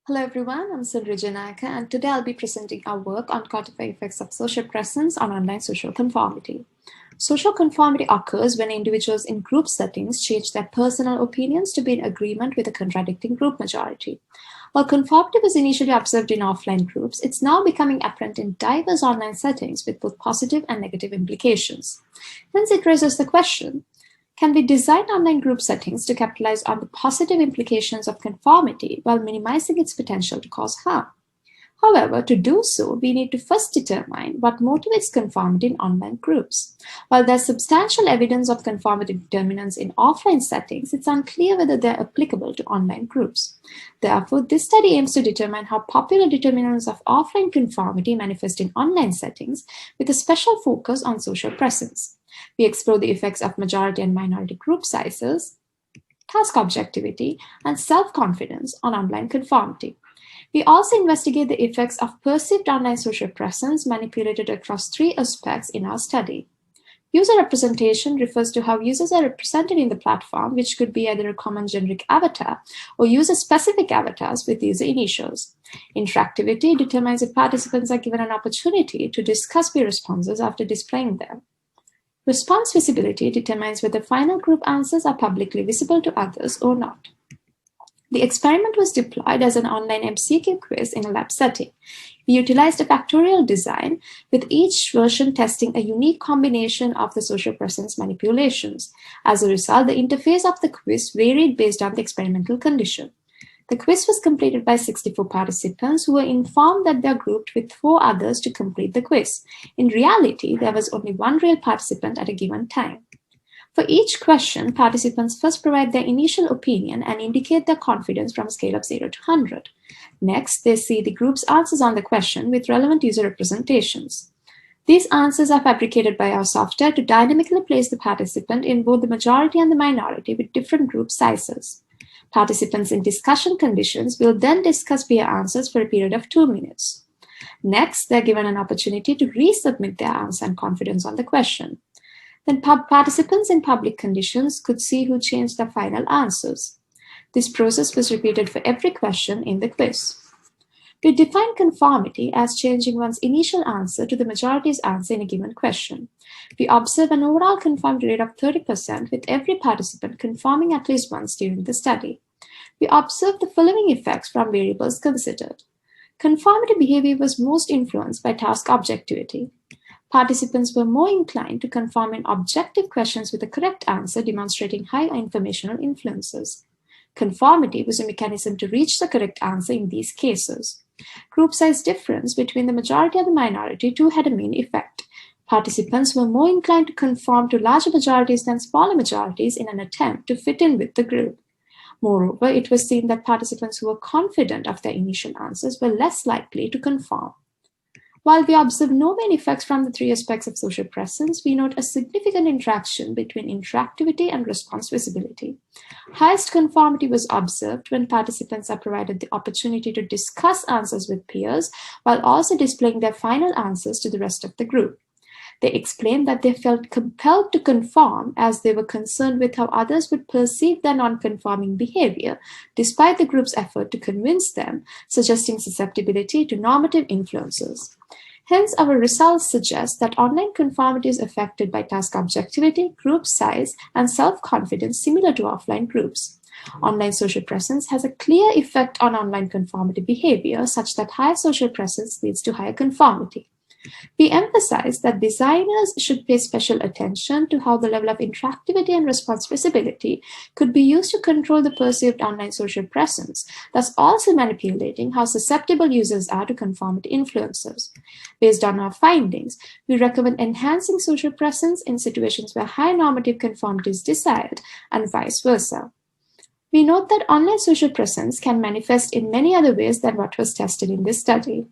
Hello everyone, I'm Senuri Wijenayake, and today I'll be presenting our work on quantifying effects of social presence on online social conformity. Social conformity occurs when individuals in group settings change their personal opinions to be in agreement with a contradicting group majority. While conformity was initially observed in offline groups, it's now becoming apparent in diverse online settings with both positive and negative implications. Hence, it raises the question, can we design online group settings to capitalize on the positive implications of conformity while minimizing its potential to cause harm? However, to do so, we need to first determine what motivates conformity in online groups. While there's substantial evidence of conformity determinants in offline settings, it's unclear whether they're applicable to online groups. Therefore, this study aims to determine how popular determinants of offline conformity manifest in online settings, with a special focus on social presence. We explore the effects of majority and minority group sizes, task objectivity, and self-confidence on online conformity. We also investigate the effects of perceived online social presence manipulated across three aspects in our study. User representation refers to how users are represented in the platform, which could be either a common generic avatar or user-specific avatars with user initials. Interactivity determines if participants are given an opportunity to discuss their responses after displaying them. Response visibility determines whether final group answers are publicly visible to others or not. The experiment was deployed as an online MCQ quiz in a lab setting. We utilized a factorial design, with each version testing a unique combination of the social presence manipulations. As a result, the interface of the quiz varied based on the experimental condition. The quiz was completed by 64 participants who were informed that they are grouped with 4 others to complete the quiz. In reality, there was only one real participant at a given time. For each question, participants first provide their initial opinion and indicate their confidence from a scale of 0 to 100. Next, they see the group's answers on the question with relevant user representations. These answers are fabricated by our software to dynamically place the participant in both the majority and the minority with different group sizes. Participants in discussion conditions will then discuss their answers for a period of 2 minutes. Next, they're given an opportunity to resubmit their answer and confidence on the question. Then participants in public conditions could see who changed their final answers. This process was repeated for every question in the quiz. We define conformity as changing one's initial answer to the majority's answer in a given question. We observe an overall conformity rate of 30% with every participant conforming at least once during the study. We observe the following effects from variables considered. Conformity behavior was most influenced by task objectivity. Participants were more inclined to conform in objective questions with a correct answer, demonstrating high informational influences. Conformity was a mechanism to reach the correct answer in these cases. Group size difference between the majority and the minority too had a main effect. Participants were more inclined to conform to larger majorities than smaller majorities in an attempt to fit in with the group. Moreover, it was seen that participants who were confident of their initial answers were less likely to conform. While we observe no main effects from the 3 aspects of social presence, we note a significant interaction between interactivity and response visibility. Highest conformity was observed when participants are provided the opportunity to discuss answers with peers while also displaying their final answers to the rest of the group. They explained that they felt compelled to conform as they were concerned with how others would perceive their non-conforming behavior, despite the group's effort to convince them, suggesting susceptibility to normative influences. Hence, our results suggest that online conformity is affected by task objectivity, group size, and self-confidence similar to offline groups. Online social presence has a clear effect on online conformity behavior, such that higher social presence leads to higher conformity. We emphasize that designers should pay special attention to how the level of interactivity and response visibility could be used to control the perceived online social presence, thus also manipulating how susceptible users are to conformity influences. Based on our findings, we recommend enhancing social presence in situations where high normative conformity is desired and vice versa. We note that online social presence can manifest in many other ways than what was tested in this study.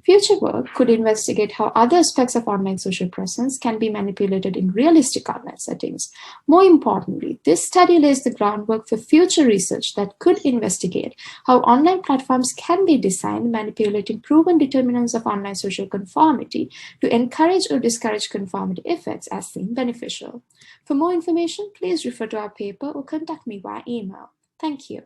Future work could investigate how other aspects of online social presence can be manipulated in realistic online settings. More importantly, this study lays the groundwork for future research that could investigate how online platforms can be designed manipulating proven determinants of online social conformity to encourage or discourage conformity effects as seen beneficial. For more information, please refer to our paper or contact me via email. Thank you.